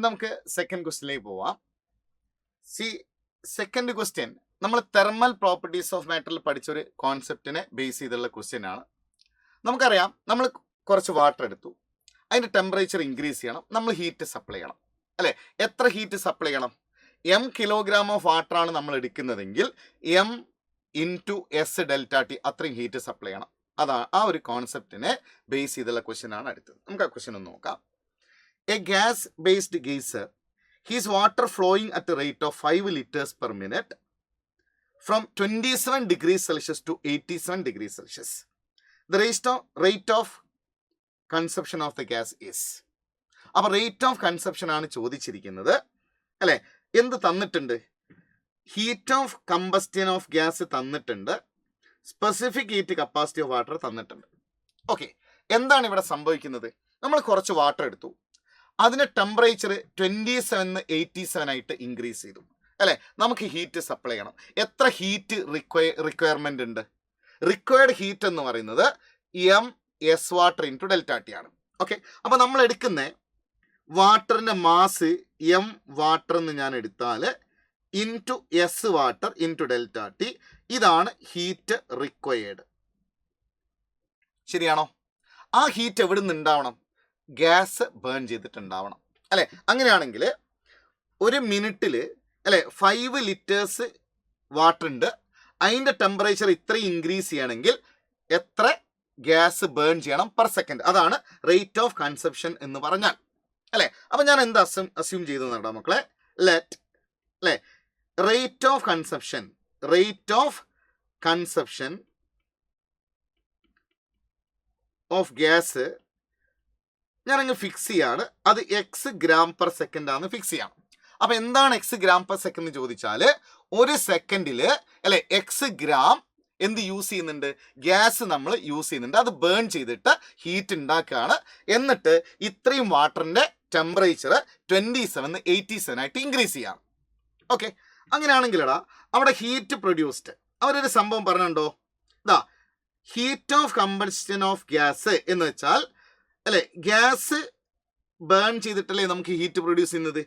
നമുക്ക് സെക്കൻഡ് ക്വസ്റ്റ്യനിലേക്ക് പോവാം. സി സെക്കൻഡ് ക്വസ്റ്റ്യൻ നമ്മൾ തെർമൽ പ്രോപ്പർട്ടീസ് ഓഫ് മാറ്ററിൽ പഠിച്ചൊരു കോൺസെപ്റ്റിനെ ബേസ് ചെയ്തുള്ള ക്വസ്റ്റ്യൻ ആണ്. നമുക്കറിയാം, നമ്മൾ കുറച്ച് വാട്ടർ എടുത്തു, അതിൻ്റെ ടെമ്പറേച്ചർ ഇൻക്രീസ് ചെയ്യണം, നമ്മൾ ഹീറ്റ് സപ്ലൈ ചെയ്യണം അല്ലേ? എത്ര ഹീറ്റ് സപ്ലൈ ചെയ്യണം? എം കിലോഗ്രാം ഓഫ് വാട്ടർ ആണ് നമ്മൾ എടുക്കുന്നതെങ്കിൽ M into S delta T അത്രയും ഹീറ്റ് സപ്ലൈ ചെയ്യണം. അതാണ് ആ ഒരു കോൺസെപ്റ്റിനെ ബേസ് ചെയ്തുള്ള ക്വസ്റ്റ്യൻ ആണ് അടുത്തത്. നമുക്ക് ആ ക്വസ്റ്റ്യൻ ഒന്ന് നോക്കാം. A gas based geyser, his water flowing at the rate of 5 liters per minute from 27 degrees Celsius to 87 degrees Celsius. The rate of consumption of the gas is. അപ്പോൾ rate of consumption ആണ് ചോദിച്ചിരിക്കുന്നത് അല്ലേ? എന്ത് തന്നിട്ടുണ്ട്? Heat of combustion of gas തന്നിട്ടുണ്ട്, specific heat capacity of water തന്നിട്ടുണ്ട്. Okay, എന്താണ് ഇവിടെ സംഭവിക്കുന്നത്? നമ്മൾ കുറച്ച് വാട്ടർ എടുത്തു, അതിന് ടെമ്പറേച്ചർ 27 87 ആയിട്ട് ഇൻക്രീസ് ചെയ്തു അല്ലേ? നമുക്ക് ഹീറ്റ് സപ്ലൈ ചെയ്യണം. എത്ര ഹീറ്റ് റിക്വയർമെന്റ് ഉണ്ട്? റിക്വയർഡ് ഹീറ്റ് എന്ന് പറയുന്നത് M S water into delta T ആണ്. ഓക്കെ, അപ്പോൾ നമ്മൾ എടുക്കുന്ന വാട്ടറിൻ്റെ മാസ് എം വാട്ടർ എന്ന് ഞാൻ എടുത്താൽ into S water into delta T, ഇതാണ് ഹീറ്റ് റിക്വയർഡ്. ശരിയാണോ? ആ ഹീറ്റ് എവിടെ നിന്ന് ഉണ്ടാവണം? ഗ്യാസ് ബേൺ ചെയ്തിട്ടുണ്ടാവണം അല്ലേ? അങ്ങനെയാണെങ്കിൽ ഒരു മിനിറ്റിൽ അല്ലേ 5 ലിറ്റേഴ്സ് വാട്ടർ ഉണ്ട്, അതിൻ്റെ ടെമ്പറേച്ചർ ഇത്രയും ഇൻക്രീസ് ചെയ്യണമെങ്കിൽ എത്ര ഗ്യാസ് ബേൺ ചെയ്യണം പെർ സെക്കൻഡ്? അതാണ് റേറ്റ് ഓഫ് കൺസപ്ഷൻ എന്ന് പറഞ്ഞാൽ അല്ലേ? അപ്പം ഞാൻ എന്താ അസ്യൂം ചെയ്തു നട മക്കളെ? ലെറ്റ് അല്ലേ rate of consumption of gas ഞാനങ്ങ് ഫിക്സ് ചെയ്യാണ്. അത് എക്സ് ഗ്രാം പെർ സെക്കൻഡ് ആണ് ഫിക്സ് ചെയ്യണം. അപ്പം എന്താണ് എക്സ് ഗ്രാം പെർ സെക്കൻഡ് എന്ന് ചോദിച്ചാൽ, ഒരു സെക്കൻഡിൽ അല്ലെ എക്സ് ഗ്രാം എന്ത് യൂസ് ചെയ്യുന്നുണ്ട്? ഗ്യാസ് നമ്മൾ യൂസ് ചെയ്യുന്നുണ്ട്. അത് ബേൺ ചെയ്തിട്ട് ഹീറ്റ് ഉണ്ടാക്കുകയാണ്. എന്നിട്ട് ഇത്രയും വാട്ടറിൻ്റെ ടെമ്പറേച്ചർ 27 87 ആയിട്ട് ഇൻക്രീസ് ചെയ്യാം. ഓക്കെ, അങ്ങനെയാണെങ്കിലടാ അവിടെ ഹീറ്റ് പ്രൊഡ്യൂസ്ഡ് അവരൊരു സംഭവം പറഞ്ഞുണ്ടോ? ഇതാ heat of combustion of gas എന്ന് വെച്ചാൽ അല്ലെ ഗ്യാസ് ബേൺ ചെയ്തിട്ടല്ലേ നമുക്ക് ഹീറ്റ് പ്രൊഡ്യൂസ് ചെയ്യുന്നത്.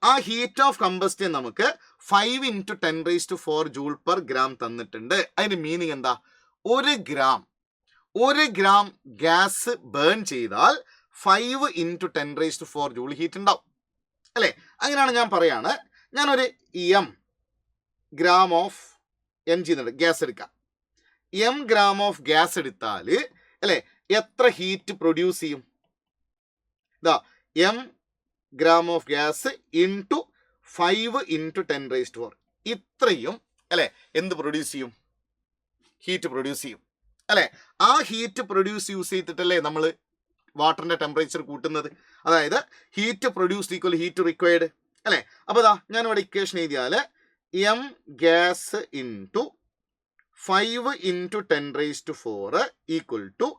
ആ ഹീറ്റ് ഓഫ് കമ്പസ്റ്റൻ നമുക്ക് 5 × 10⁴ ജൂൾ പെർ ഗ്രാം തന്നിട്ടുണ്ട്. അതിന്റെ മീനിങ് എന്താ? ഒരു ഗ്രാം ഗ്യാസ് ബേൺ ചെയ്താൽ 5 × 10⁴ ജൂൾ ഹീറ്റ് ഉണ്ടാവും അല്ലേ? അങ്ങനെയാണ് ഞാൻ പറയാണ്. ഞാനൊരു ഗ്രാം ഓഫ് ചെയ്യുന്നുണ്ട് ഗ്യാസ് എടുക്കാം. ഗ്രാം ഓഫ് ഗ്യാസ് എടുത്താൽ അല്ലേ എത്ര ഹീറ്റ് പ്രൊഡ്യൂസ് ചെയ്യും? ഗ്രാം ഓഫ് ഗ്യാസ് ഇൻറ്റു 5 × 10⁴ ഇത്രയും അല്ലെ എന്ത് പ്രൊഡ്യൂസ് ചെയ്യും? ഹീറ്റ് പ്രൊഡ്യൂസ് ചെയ്യും അല്ലെ? ആ ഹീറ്റ് പ്രൊഡ്യൂസ് യൂസ് ചെയ്തിട്ടല്ലേ നമ്മൾ വാട്ടറിന്റെ ടെമ്പറേച്ചർ കൂട്ടുന്നത്. അതായത് heat produced equal heat required അല്ലെ? അപ്പോൾ ഞാനിവിടെ ഇക്വേഷൻ എഴുതിയാൽ m gas into 5 × 10⁴ equal to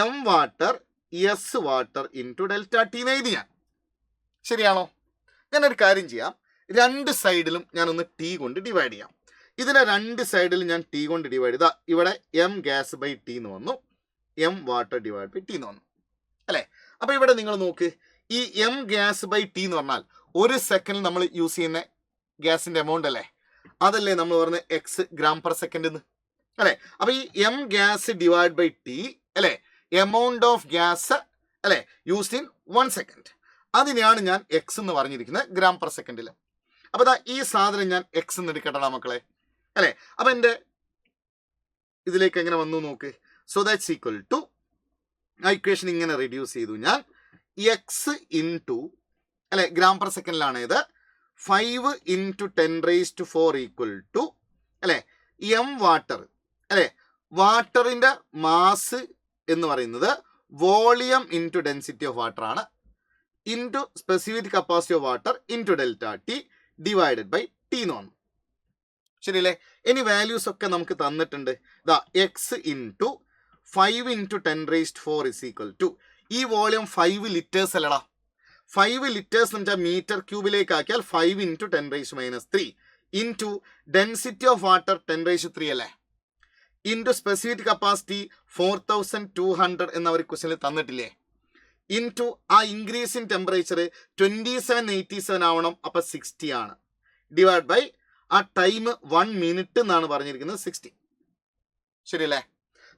m water s water into delta t എന്ന് എഴുതി ഞാൻ. ശരിയാണോ? ഞാനൊരു കാര്യം ചെയ്യാം, രണ്ട് സൈഡിലും ഞാനൊന്ന് ടി കൊണ്ട് ഡിവൈഡ് ചെയ്യാം. ഇതിനെ രണ്ട് സൈഡിലും ഞാൻ ടി കൊണ്ട് ഡിവൈഡ് ചെയ്താൽ ഇവിടെ എം ഗ്യാസ് ബൈ ടി എന്ന് വന്നു, m water divide by T എന്ന് വന്നു അല്ലേ? അപ്പോൾ ഇവിടെ നിങ്ങൾ നോക്ക്, ഈ എം ഗ്യാസ് ബൈ ടി എന്ന് പറഞ്ഞാൽ ഒരു സെക്കൻഡിൽ നമ്മൾ യൂസ് ചെയ്യുന്ന ഗ്യാസിൻ്റെ എമൗണ്ട് അല്ലേ? അതല്ലേ നമ്മൾ പറഞ്ഞ എക്സ് ഗ്രാം പെർ സെക്കൻഡ് എന്ന് അല്ലേ? അപ്പോൾ ഈ m gas divide by t അല്ലേ എമൗണ്ട് ഓഫ് ഗ്യാസ് അല്ലേ യൂസ്ഡ് ഇൻ 1 സെക്കൻഡ്, അതിനെയാണ് ഞാൻ എക്സ് എന്ന് പറഞ്ഞിരിക്കുന്നത് ഗ്രാം പെർ സെക്കൻഡിൽ. അപ്പോൾ ഈ സാധനം ഞാൻ എക്സ് എന്ന് എടുക്കട്ടെ മക്കളെ അല്ലേ? അപ്പം എൻ്റെ ഇതിലേക്ക് എങ്ങനെ വന്നു നോക്ക്. സോ ദാറ്റ്സ് ഈക്വൽ ടു ആ ഇക്വേഷൻ ഇങ്ങനെ റെഡ്യൂസ് ചെയ്തു ഞാൻ. എക്സ് ഇൻറ്റു അല്ലെ ഗ്രാം പെർ സെക്കൻഡിലാണ് ഇത് 5 × 10⁴ ഈക്വൽ ടു അല്ലെ എം വാട്ടർ അല്ലെ? വാട്ടറിൻ്റെ മാസ് എന്ന് പറയുന്നത് volume into density of water ആണ്, into specific capacity of water into delta T divided by T എന്ന് വന്നു. ശരിയല്ലേ? ഇനി വാല്യൂസ് ഒക്കെ നമുക്ക് തന്നിട്ടുണ്ട്. X into 5 × 10⁴ is equal to ഈ വോളിയം 5 ലിറ്റേഴ്സ് അല്ലടാ. 5 ലിറ്റേഴ്സ് എന്ന് വെച്ചാൽ മീറ്റർ ക്യൂബിലേക്ക് ആക്കിയാൽ 5 × 10⁻³ ഇൻറ്റു ഡെൻസിറ്റി ഓഫ് വാട്ടർ 10⁻³ അല്ലേ, ഇൻറ്റു സ്പെസിഫിക് കപ്പാസിറ്റി 4200 എന്ന ഒരു ക്വസ്റ്റ്യനിൽ തന്നിട്ടില്ലേ? ഇൻറ്റു ആ ഇൻക്രീസ് ഇൻ ടെമ്പറേച്ചർ 2787 ആവണം, അപ്പം 60 ആണ്. ഡിവൈഡ് ബൈ ആ ടൈം 1 മിനിറ്റ് എന്നാണ് പറഞ്ഞിരിക്കുന്നത് 60. ശരിയല്ലേ?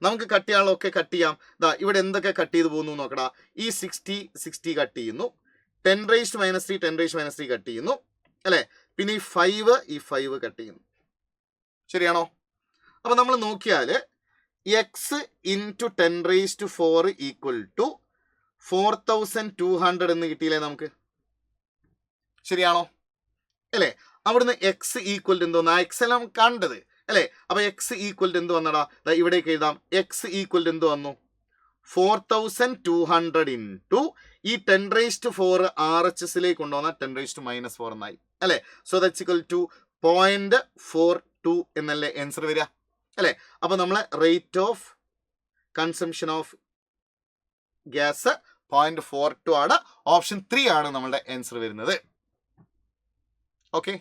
നമുക്ക് കട്ട് ചെയ്യാനുള്ളതൊക്കെ കട്ട് ചെയ്യാം. ദാ ഇവിടെ എന്തൊക്കെ കട്ട് ചെയ്ത് പോകുന്നു നോക്കടാ. ഈ 60 കട്ട് ചെയ്യുന്നു, 10⁻³ 10⁻³ കട്ട് ചെയ്യുന്നു അല്ലേ? പിന്നെ ഈ 5 കട്ട് ചെയ്യുന്നു. ശരിയാണോ? അപ്പം നമ്മൾ നോക്കിയാൽ എക്സ് ഇൻറ്റു 10⁻⁴ ഈക്വൽ ടു 4200 എന്ന് കിട്ടിയില്ലേ നമുക്ക്? ശരിയാണോ? അല്ലേ? അവിടുന്ന് എക്സ് ഈക്വൽ ടു എന്തോന്ന്? ആ എക്സ് എല്ലാം കണ്ടത് അല്ലേ? അപ്പൊ എക്സ് ഈക്വൽ ടു എന്ത് വന്നടാ? ഇവിടേക്ക് എഴുതാം. എക്സ് ഈക്വൽ ടു എന്ത് വന്നു? 4200 ഇൻറ്റു ഈ 10⁻⁴ RHSലേക്ക് കൊണ്ടുവന്ന 10⁻⁻4 എന്നായി അല്ലേ? സോ ദാറ്റ്സ് ഈക്വൽ ടു 0.42 എന്നല്ലേ ആൻസർ വരിക അല്ലേ? അപ്പൊ നമ്മളെ rate of consumption of gas 0.42 ആണ്. ഓപ്ഷൻ 3 ആണ് നമ്മളുടെ ആൻസർ വരുന്നത്. ഓക്കെ.